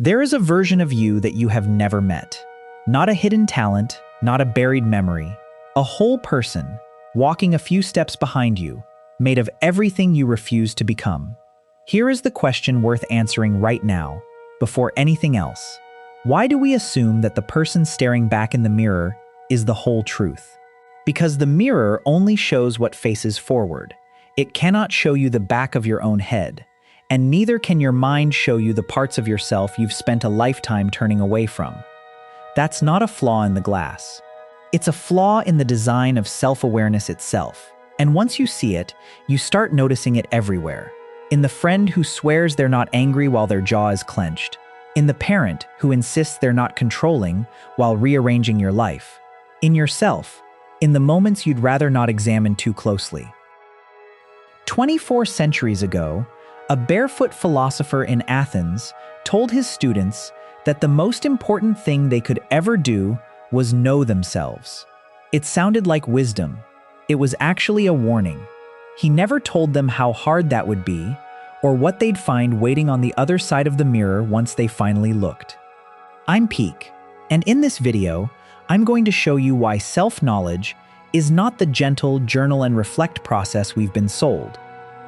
There is a version of you that you have never met. Not a hidden talent, not a buried memory. A whole person, walking a few steps behind you, made of everything you refuse to become. Here is the question worth answering right now, before anything else. Why do we assume that the person staring back in the mirror is the whole truth? Because the mirror only shows what faces forward. It cannot show you the back of your own head, and neither can your mind show you the parts of yourself you've spent a lifetime turning away from. That's not a flaw in the glass. It's a flaw in the design of self-awareness itself. And once you see it, you start noticing it everywhere. In the friend who swears they're not angry while their jaw is clenched. In the parent who insists they're not controlling while rearranging your life. In yourself, in the moments you'd rather not examine too closely. 24 centuries ago, a barefoot philosopher in Athens told his students that the most important thing they could ever do was know themselves. It sounded like wisdom. It was actually a warning. He never told them how hard that would be, or what they'd find waiting on the other side of the mirror once they finally looked. I'm Peak, and in this video, I'm going to show you why self-knowledge is not the gentle journal and reflect process we've been sold.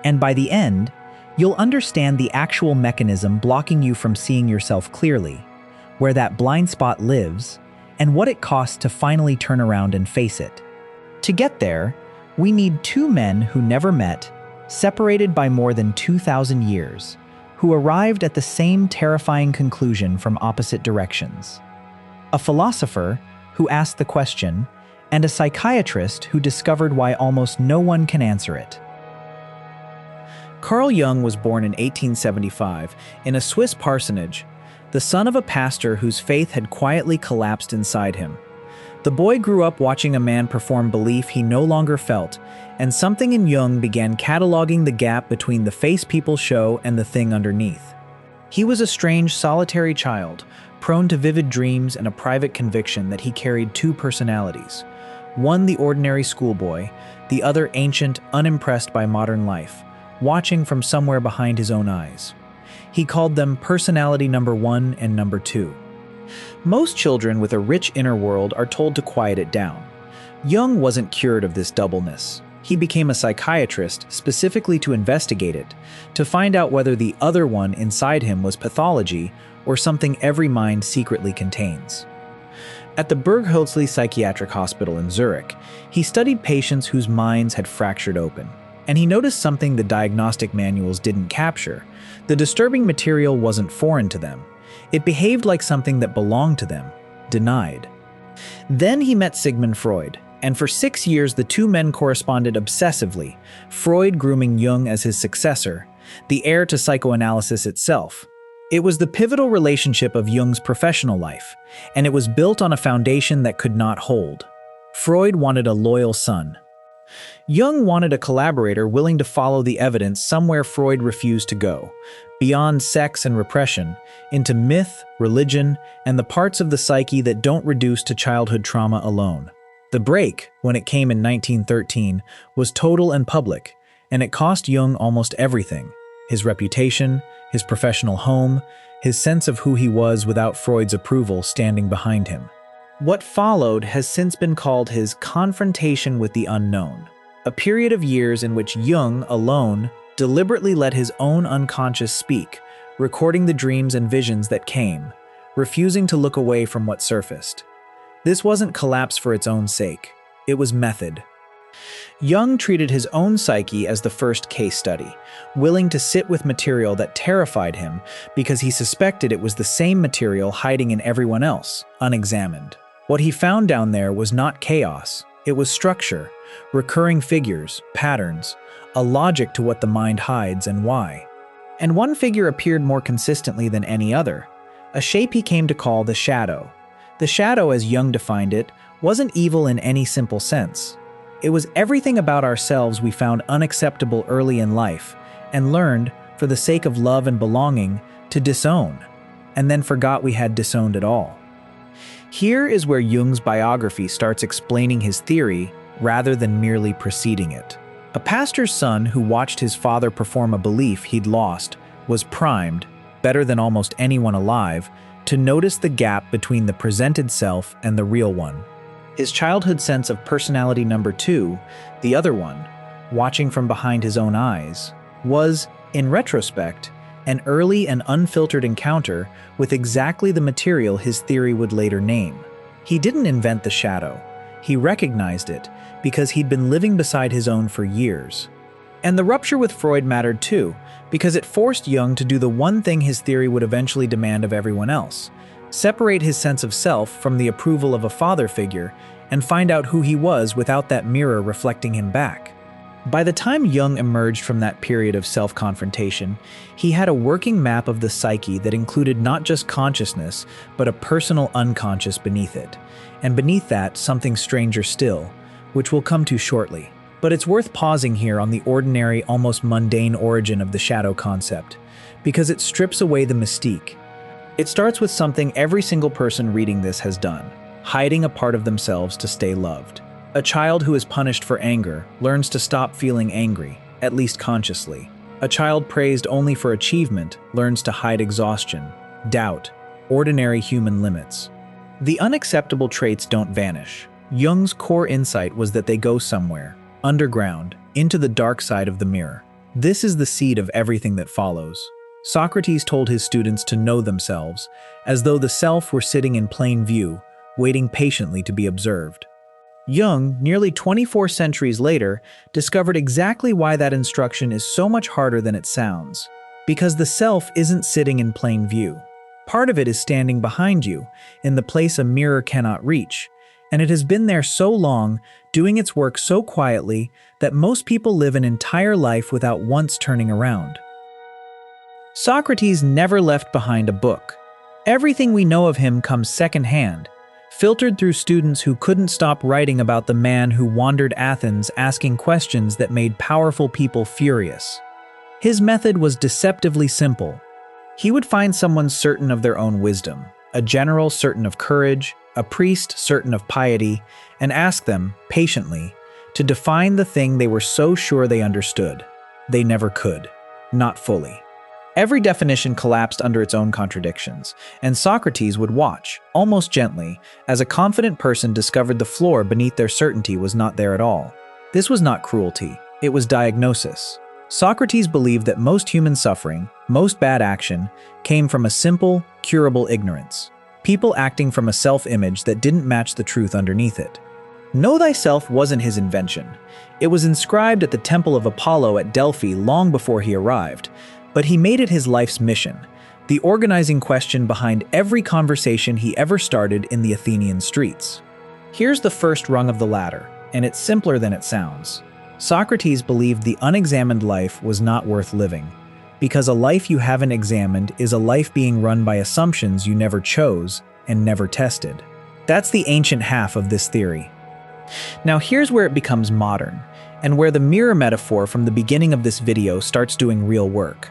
And by the end, you'll understand the actual mechanism blocking you from seeing yourself clearly, where that blind spot lives, and what it costs to finally turn around and face it. To get there, we need two men who never met, separated by more than 2,000 years, who arrived at the same terrifying conclusion from opposite directions. A philosopher who asked the question, and a psychiatrist who discovered why almost no one can answer it. Carl Jung was born in 1875 in a Swiss parsonage, the son of a pastor whose faith had quietly collapsed inside him. The boy grew up watching a man perform belief he no longer felt, and something in Jung began cataloging the gap between the face people show and the thing underneath. He was a strange, solitary child, prone to vivid dreams and a private conviction that he carried two personalities. One the ordinary schoolboy, the other ancient, unimpressed by modern life, watching from somewhere behind his own eyes. He called them personality number 1 and number 2. Most children with a rich inner world are told to quiet it down. Jung wasn't cured of this doubleness. He became a psychiatrist specifically to investigate it, to find out whether the other one inside him was pathology or something every mind secretly contains. At the Burghölzli Psychiatric Hospital in Zurich, he studied patients whose minds had fractured open. And he noticed something the diagnostic manuals didn't capture. The disturbing material wasn't foreign to them. It behaved like something that belonged to them, denied. Then he met Sigmund Freud, and for 6 years the two men corresponded obsessively, Freud grooming Jung as his successor, the heir to psychoanalysis itself. It was the pivotal relationship of Jung's professional life, and it was built on a foundation that could not hold. Freud wanted a loyal son. Jung wanted a collaborator willing to follow the evidence somewhere Freud refused to go, beyond sex and repression, into myth, religion, and the parts of the psyche that don't reduce to childhood trauma alone. The break, when it came in 1913, was total and public, and it cost Jung almost everything: his reputation, his professional home, his sense of who he was without Freud's approval standing behind him. What followed has since been called his confrontation with the unknown, a period of years in which Jung, alone, deliberately let his own unconscious speak, recording the dreams and visions that came, refusing to look away from what surfaced. This wasn't collapse for its own sake. It was method. Jung treated his own psyche as the first case study, willing to sit with material that terrified him because he suspected it was the same material hiding in everyone else, unexamined. What he found down there was not chaos, it was structure, recurring figures, patterns, a logic to what the mind hides and why. And one figure appeared more consistently than any other, a shape he came to call the shadow. The shadow, as Jung defined it, wasn't evil in any simple sense. It was everything about ourselves we found unacceptable early in life, and learned, for the sake of love and belonging, to disown, and then forgot we had disowned it all. Here is where Jung's biography starts explaining his theory rather than merely preceding it. A pastor's son who watched his father perform a belief he'd lost was primed, better than almost anyone alive, to notice the gap between the presented self and the real one. His childhood sense of personality number 2, the other one, watching from behind his own eyes, was, in retrospect, an early and unfiltered encounter with exactly the material his theory would later name. He didn't invent the shadow. He recognized it because he'd been living beside his own for years. And the rupture with Freud mattered too, because it forced Jung to do the one thing his theory would eventually demand of everyone else: separate his sense of self from the approval of a father figure and find out who he was without that mirror reflecting him back. By the time Jung emerged from that period of self-confrontation, he had a working map of the psyche that included not just consciousness, but a personal unconscious beneath it. And beneath that, something stranger still, which we'll come to shortly. But it's worth pausing here on the ordinary, almost mundane origin of the shadow concept, because it strips away the mystique. It starts with something every single person reading this has done: hiding a part of themselves to stay loved. A child who is punished for anger learns to stop feeling angry, at least consciously. A child praised only for achievement learns to hide exhaustion, doubt, ordinary human limits. The unacceptable traits don't vanish. Jung's core insight was that they go somewhere, underground, into the dark side of the mirror. This is the seed of everything that follows. Socrates told his students to know themselves, as though the self were sitting in plain view, waiting patiently to be observed. Jung, nearly 24 centuries later, discovered exactly why that instruction is so much harder than it sounds. Because the self isn't sitting in plain view. Part of it is standing behind you, in the place a mirror cannot reach, and it has been there so long, doing its work so quietly, that most people live an entire life without once turning around. Socrates never left behind a book. Everything we know of him comes secondhand, filtered through students who couldn't stop writing about the man who wandered Athens asking questions that made powerful people furious. His method was deceptively simple. He would find someone certain of their own wisdom, a general certain of courage, a priest certain of piety, and ask them, patiently, to define the thing they were so sure they understood. They never could, not fully. Every definition collapsed under its own contradictions, and Socrates would watch, almost gently, as a confident person discovered the floor beneath their certainty was not there at all. This was not cruelty, it was diagnosis. Socrates believed that most human suffering, most bad action, came from a simple, curable ignorance. People acting from a self-image that didn't match the truth underneath it. Know thyself wasn't his invention. It was inscribed at the temple of Apollo at Delphi long before he arrived, but he made it his life's mission, the organizing question behind every conversation he ever started in the Athenian streets. Here's the first rung of the ladder, and it's simpler than it sounds. Socrates believed the unexamined life was not worth living, because a life you haven't examined is a life being run by assumptions you never chose and never tested. That's the ancient half of this theory. Now here's where it becomes modern, and where the mirror metaphor from the beginning of this video starts doing real work.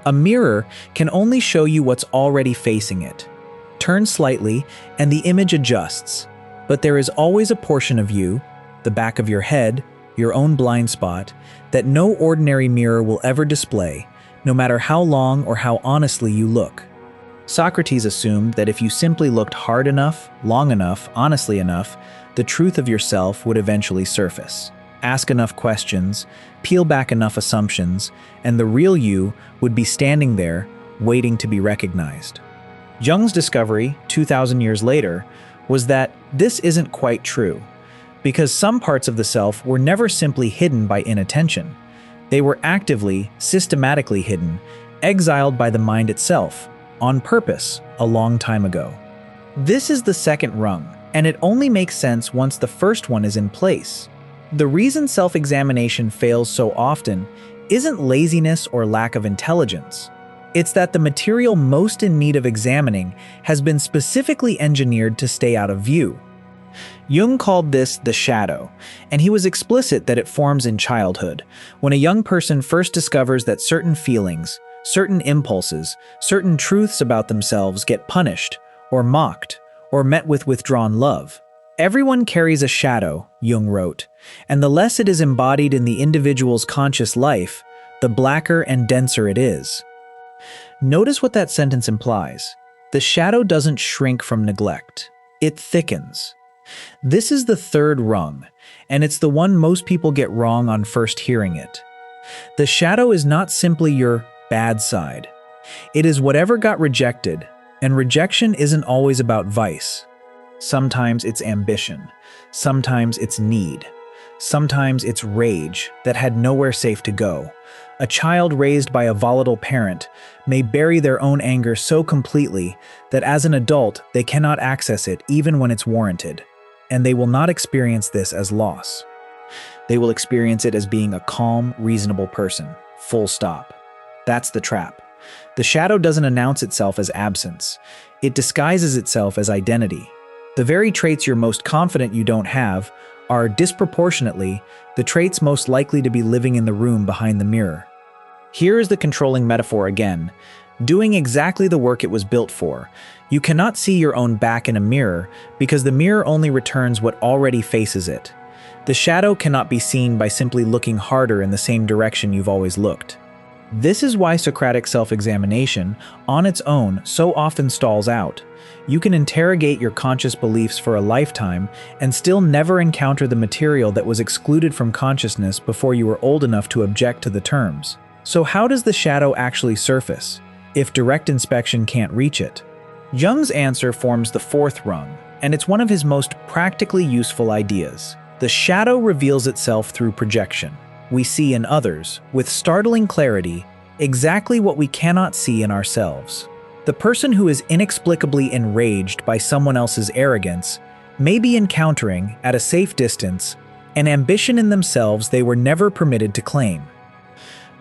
A mirror can only show you what's already facing it. Turn slightly, and the image adjusts. But there is always a portion of you, the back of your head, your own blind spot, that no ordinary mirror will ever display, no matter how long or how honestly you look. Socrates assumed that if you simply looked hard enough, long enough, honestly enough, the truth of yourself would eventually surface. Ask enough questions, peel back enough assumptions, and the real you would be standing there, waiting to be recognized. Jung's discovery, 2,000 years later, was that this isn't quite true, because some parts of the self were never simply hidden by inattention. They were actively, systematically hidden, exiled by the mind itself, on purpose, a long time ago. This is the second rung, and it only makes sense once the first one is in place. The reason self-examination fails so often isn't laziness or lack of intelligence. It's that the material most in need of examining has been specifically engineered to stay out of view. Jung called this the shadow, and he was explicit that it forms in childhood, when a young person first discovers that certain feelings, certain impulses, certain truths about themselves get punished, or mocked, or met with withdrawn love. Everyone carries a shadow, Jung wrote, and the less it is embodied in the individual's conscious life, the blacker and denser it is. Notice what that sentence implies. The shadow doesn't shrink from neglect. It thickens. This is the third rung, and it's the one most people get wrong on first hearing it. The shadow is not simply your bad side. It is whatever got rejected, and rejection isn't always about vice. Sometimes it's ambition. Sometimes it's need. Sometimes it's rage that had nowhere safe to go. A child raised by a volatile parent may bury their own anger so completely that as an adult they cannot access it even when it's warranted. And they will not experience this as loss. They will experience it as being a calm, reasonable person. Full stop. That's the trap. The shadow doesn't announce itself as absence. It disguises itself as identity. The very traits you're most confident you don't have are disproportionately the traits most likely to be living in the room behind the mirror. Here is the controlling metaphor again, doing exactly the work it was built for. You cannot see your own back in a mirror because the mirror only returns what already faces it. The shadow cannot be seen by simply looking harder in the same direction you've always looked. This is why Socratic self-examination, on its own, so often stalls out. You can interrogate your conscious beliefs for a lifetime and still never encounter the material that was excluded from consciousness before you were old enough to object to the terms. So how does the shadow actually surface, if direct inspection can't reach it? Jung's answer forms the fourth rung, and it's one of his most practically useful ideas. The shadow reveals itself through projection. We see in others, with startling clarity, exactly what we cannot see in ourselves. The person who is inexplicably enraged by someone else's arrogance may be encountering, at a safe distance, an ambition in themselves they were never permitted to claim.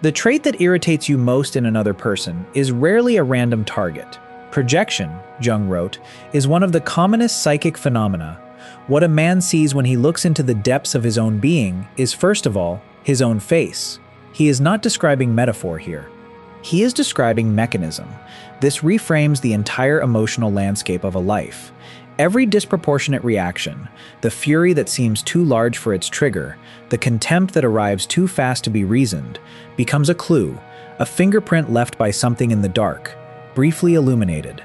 The trait that irritates you most in another person is rarely a random target. Projection, Jung wrote, is one of the commonest psychic phenomena. What a man sees when he looks into the depths of his own being is, first of all, his own face. He is not describing metaphor here. He is describing mechanism. This reframes the entire emotional landscape of a life. Every disproportionate reaction, the fury that seems too large for its trigger, the contempt that arrives too fast to be reasoned, becomes a clue, a fingerprint left by something in the dark, briefly illuminated.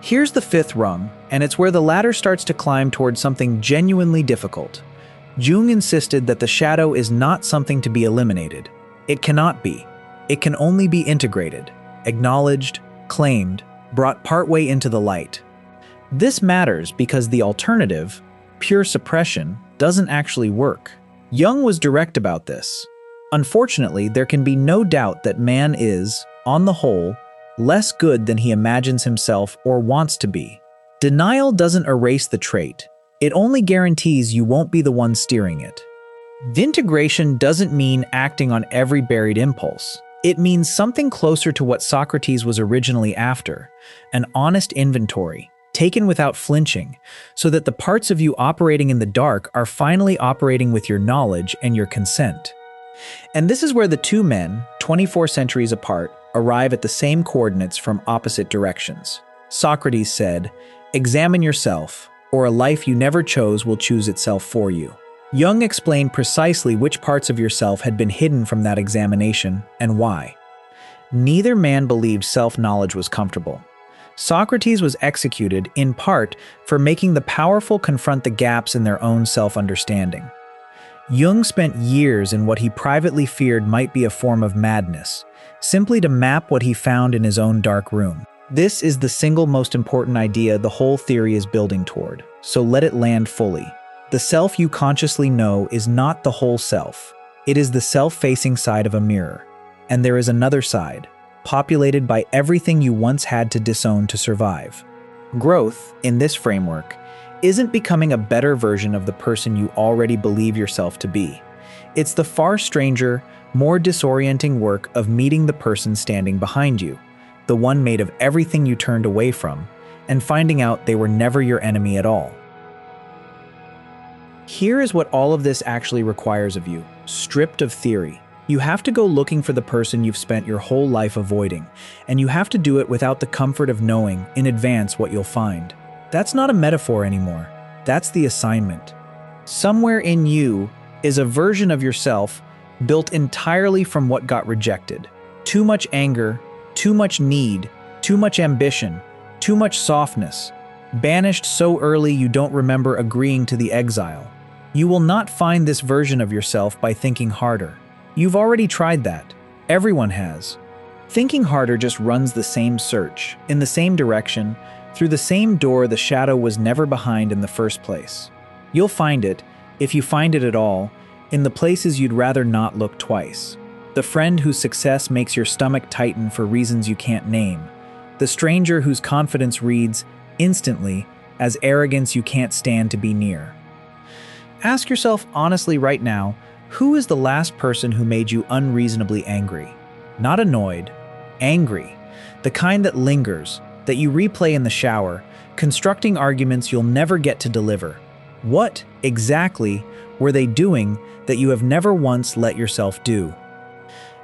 Here's the fifth rung, and it's where the ladder starts to climb towards something genuinely difficult. Jung insisted that the shadow is not something to be eliminated. It cannot be. It can only be integrated, acknowledged, claimed, brought partway into the light. This matters because the alternative, pure suppression, doesn't actually work. Jung was direct about this. Unfortunately, there can be no doubt that man is, on the whole, less good than he imagines himself or wants to be. Denial doesn't erase the trait. It only guarantees you won't be the one steering it. Integration doesn't mean acting on every buried impulse. It means something closer to what Socrates was originally after, an honest inventory, taken without flinching, so that the parts of you operating in the dark are finally operating with your knowledge and your consent. And this is where the two men, 24 centuries apart, arrive at the same coordinates from opposite directions. Socrates said, "Examine yourself, or a life you never chose will choose itself for you." Jung explained precisely which parts of yourself had been hidden from that examination and why. Neither man believed self-knowledge was comfortable. Socrates was executed, in part, for making the powerful confront the gaps in their own self-understanding. Jung spent years in what he privately feared might be a form of madness, simply to map what he found in his own dark room. This is the single most important idea the whole theory is building toward, so let it land fully. The self you consciously know is not the whole self. It is the self-facing side of a mirror. And there is another side, populated by everything you once had to disown to survive. Growth, in this framework, isn't becoming a better version of the person you already believe yourself to be. It's the far stranger, more disorienting work of meeting the person standing behind you, the one made of everything you turned away from, and finding out they were never your enemy at all. Here is what all of this actually requires of you, stripped of theory. You have to go looking for the person you've spent your whole life avoiding, and you have to do it without the comfort of knowing in advance what you'll find. That's not a metaphor anymore. That's the assignment. Somewhere in you is a version of yourself built entirely from what got rejected. Too much anger, Too much need, too much ambition, too much softness. Banished so early you don't remember agreeing to the exile. You will not find this version of yourself by thinking harder. You've already tried that. Everyone has. Thinking harder just runs the same search, in the same direction, through the same door the shadow was never behind in the first place. You'll find it, if you find it at all, in the places you'd rather not look twice. The friend whose success makes your stomach tighten for reasons you can't name. The stranger whose confidence reads, instantly, as arrogance you can't stand to be near. Ask yourself honestly right now, who is the last person who made you unreasonably angry? Not annoyed, angry. The kind that lingers, that you replay in the shower, constructing arguments you'll never get to deliver. What, exactly, were they doing that you have never once let yourself do?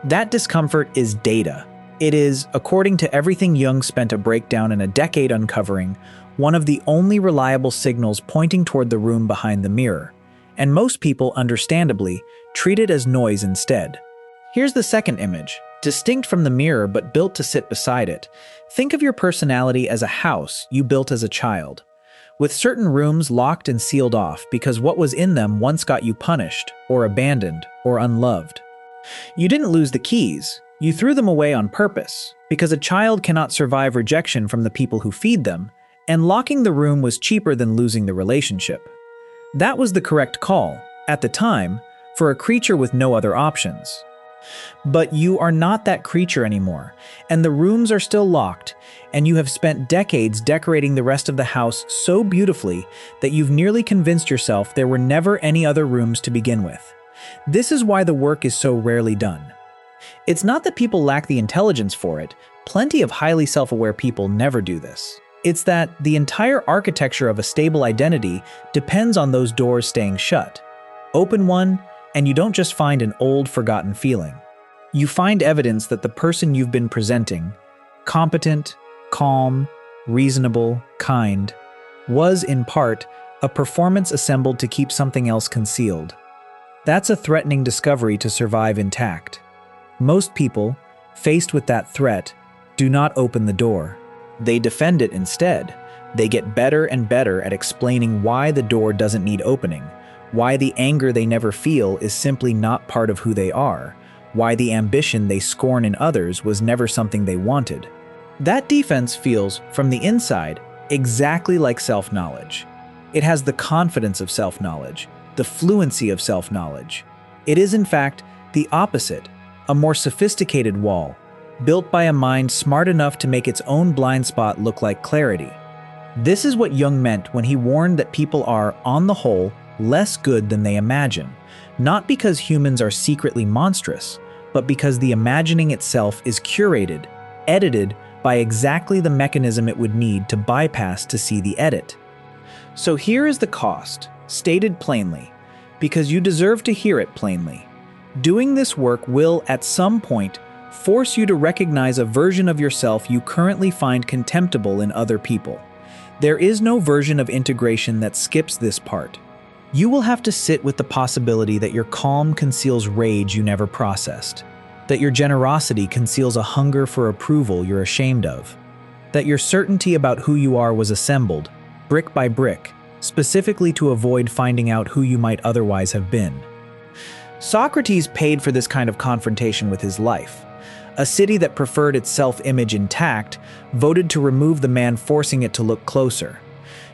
That discomfort is data. It is, according to everything Jung spent a breakdown in a decade uncovering, one of the only reliable signals pointing toward the room behind the mirror. And most people, understandably, treat it as noise instead. Here's the second image, distinct from the mirror but built to sit beside it. Think of your personality as a house you built as a child, with certain rooms locked and sealed off because what was in them once got you punished, or abandoned, or unloved. You didn't lose the keys, you threw them away on purpose, because a child cannot survive rejection from the people who feed them, and locking the room was cheaper than losing the relationship. That was the correct call, at the time, for a creature with no other options. But you are not that creature anymore, and the rooms are still locked, and you have spent decades decorating the rest of the house so beautifully that you've nearly convinced yourself there were never any other rooms to begin with. This is why the work is so rarely done. It's not that people lack the intelligence for it, plenty of highly self-aware people never do this. It's that the entire architecture of a stable identity depends on those doors staying shut. Open one, and you don't just find an old, forgotten feeling. You find evidence that the person you've been presenting, competent, calm, reasonable, kind, was, in part, a performance assembled to keep something else concealed. That's a threatening discovery to survive intact. Most people, faced with that threat, do not open the door. They defend it instead. They get better and better at explaining why the door doesn't need opening, why the anger they never feel is simply not part of who they are, why the ambition they scorn in others was never something they wanted. That defense feels, from the inside, exactly like self-knowledge. It has the confidence of self-knowledge, the fluency of self-knowledge. It is, in fact, the opposite, a more sophisticated wall, built by a mind smart enough to make its own blind spot look like clarity. This is what Jung meant when he warned that people are, on the whole, less good than they imagine, not because humans are secretly monstrous, but because the imagining itself is curated, edited by exactly the mechanism it would need to bypass to see the edit. So here is the cost, stated plainly, because you deserve to hear it plainly. Doing this work will, at some point, force you to recognize a version of yourself you currently find contemptible in other people. There is no version of integration that skips this part. You will have to sit with the possibility that your calm conceals rage you never processed, that your generosity conceals a hunger for approval you're ashamed of, that your certainty about who you are was assembled, brick by brick, specifically to avoid finding out who you might otherwise have been. Socrates paid for this kind of confrontation with his life. A city that preferred its self-image intact voted to remove the man forcing it to look closer.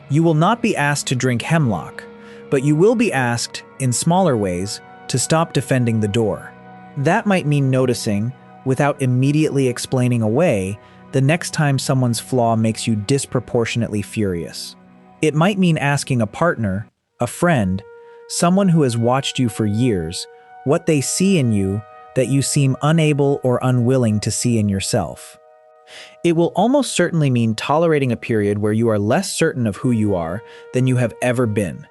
You will not be asked to drink hemlock, but you will be asked, in smaller ways, to stop defending the door. That might mean noticing, without immediately explaining away, the next time someone's flaw makes you disproportionately furious. It might mean asking a partner, a friend, someone who has watched you for years, what they see in you that you seem unable or unwilling to see in yourself. It will almost certainly mean tolerating a period where you are less certain of who you are than you have ever been,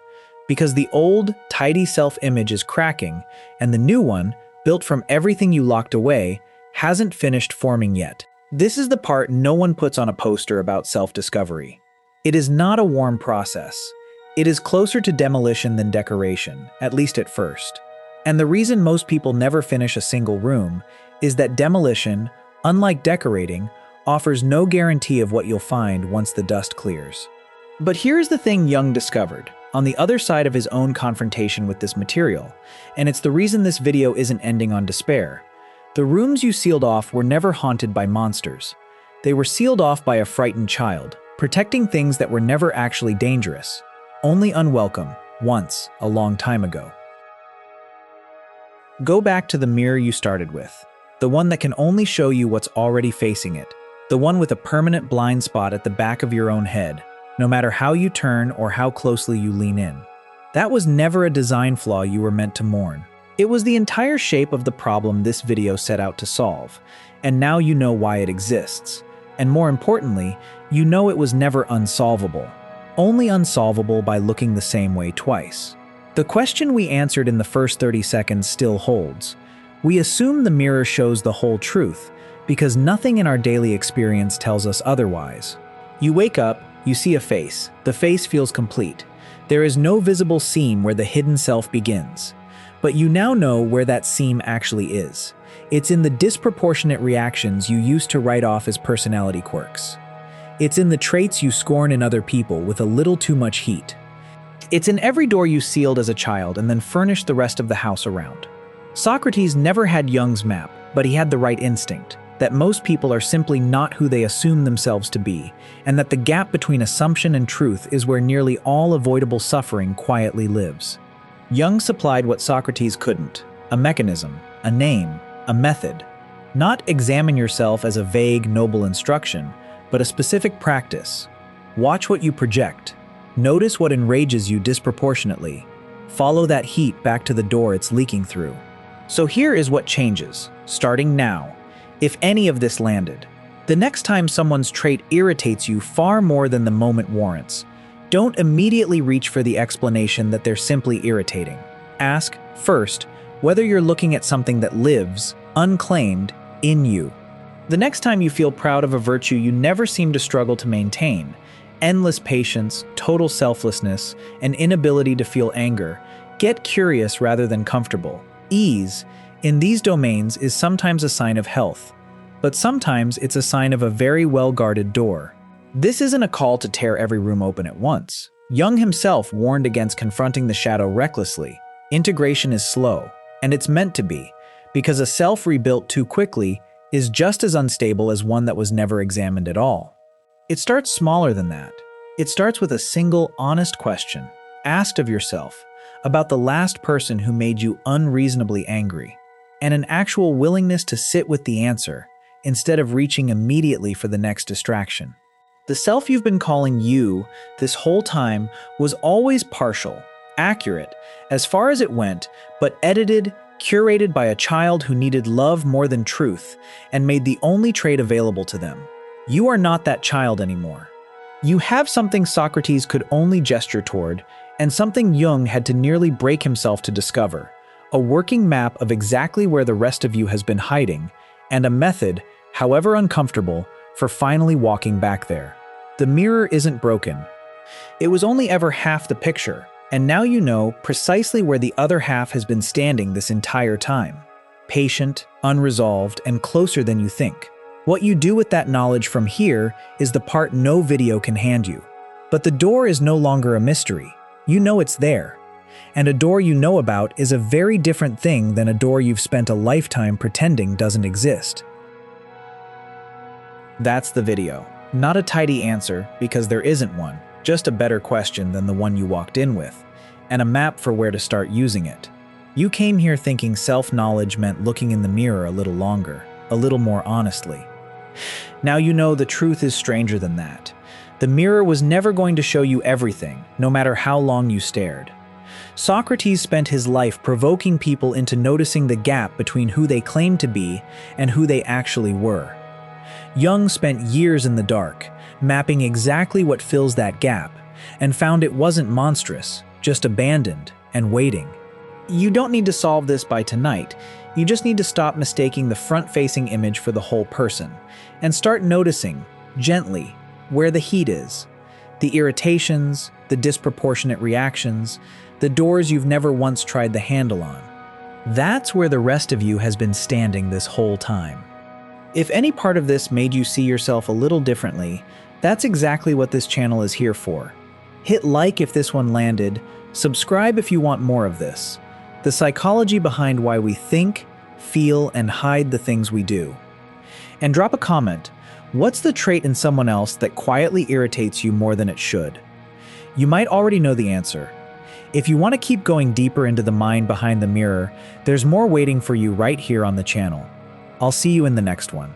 because the old, tidy self-image is cracking, and the new one, built from everything you locked away, hasn't finished forming yet. This is the part no one puts on a poster about self-discovery. It is not a warm process. It is closer to demolition than decoration, at least at first. And the reason most people never finish a single room is that demolition, unlike decorating, offers no guarantee of what you'll find once the dust clears. But here's the thing Jung discovered, on the other side of his own confrontation with this material, and it's the reason this video isn't ending on despair. The rooms you sealed off were never haunted by monsters. They were sealed off by a frightened child, protecting things that were never actually dangerous, only unwelcome, once, a long time ago. Go back to the mirror you started with, the one that can only show you what's already facing it, the one with a permanent blind spot at the back of your own head, no matter how you turn or how closely you lean in. That was never a design flaw you were meant to mourn. It was the entire shape of the problem this video set out to solve, and now you know why it exists. And more importantly, you know it was never unsolvable. Only unsolvable by looking the same way twice. The question we answered in the first 30 seconds still holds. We assume the mirror shows the whole truth, because nothing in our daily experience tells us otherwise. You wake up, you see a face. The face feels complete. There is no visible seam where the hidden self begins. But you now know where that seam actually is. It's in the disproportionate reactions you used to write off as personality quirks. It's in the traits you scorn in other people with a little too much heat. It's in every door you sealed as a child and then furnished the rest of the house around. Socrates never had Jung's map, but he had the right instinct, that most people are simply not who they assume themselves to be, and that the gap between assumption and truth is where nearly all avoidable suffering quietly lives. Jung supplied what Socrates couldn't: a mechanism, a name, a method. Not examine yourself as a vague, noble instruction, but a specific practice. Watch what you project. Notice what enrages you disproportionately. Follow that heat back to the door it's leaking through. So here is what changes, starting now, if any of this landed. The next time someone's trait irritates you far more than the moment warrants, don't immediately reach for the explanation that they're simply irritating. Ask, first, whether you're looking at something that lives, unclaimed, in you. The next time you feel proud of a virtue you never seem to struggle to maintain, endless patience, total selflessness, and inability to feel anger, get curious rather than comfortable. Ease, in these domains, is sometimes a sign of health, but sometimes it's a sign of a very well-guarded door. This isn't a call to tear every room open at once. Jung himself warned against confronting the shadow recklessly. Integration is slow, and it's meant to be, because a self rebuilt too quickly is just as unstable as one that was never examined at all. It starts smaller than that. It starts with a single, honest question, asked of yourself, about the last person who made you unreasonably angry, and an actual willingness to sit with the answer, instead of reaching immediately for the next distraction. The self you've been calling you this whole time was always partial, accurate, as far as it went, but edited, curated by a child who needed love more than truth, and made the only trait available to them. You are not that child anymore. You have something Socrates could only gesture toward, and something Jung had to nearly break himself to discover: a working map of exactly where the rest of you has been hiding, and a method, however uncomfortable, for finally walking back there. The mirror isn't broken. It was only ever half the picture, and now you know precisely where the other half has been standing this entire time. Patient, unresolved, and closer than you think. What you do with that knowledge from here is the part no video can hand you. But the door is no longer a mystery. You know it's there. And a door you know about is a very different thing than a door you've spent a lifetime pretending doesn't exist. That's the video. Not a tidy answer, because there isn't one, just a better question than the one you walked in with, and a map for where to start using it. You came here thinking self-knowledge meant looking in the mirror a little longer, a little more honestly. Now you know the truth is stranger than that. The mirror was never going to show you everything, no matter how long you stared. Socrates spent his life provoking people into noticing the gap between who they claimed to be and who they actually were. Jung spent years in the dark, mapping exactly what fills that gap, and found it wasn't monstrous, just abandoned and waiting. You don't need to solve this by tonight. You just need to stop mistaking the front-facing image for the whole person, and start noticing, gently, where the heat is. The irritations, the disproportionate reactions, the doors you've never once tried the handle on. That's where the rest of you has been standing this whole time. If any part of this made you see yourself a little differently, that's exactly what this channel is here for. Hit like if this one landed, subscribe if you want more of this. The psychology behind why we think, feel, and hide the things we do. And drop a comment. What's the trait in someone else that quietly irritates you more than it should? You might already know the answer. If you want to keep going deeper into the mind behind the mirror, there's more waiting for you right here on the channel. I'll see you in the next one.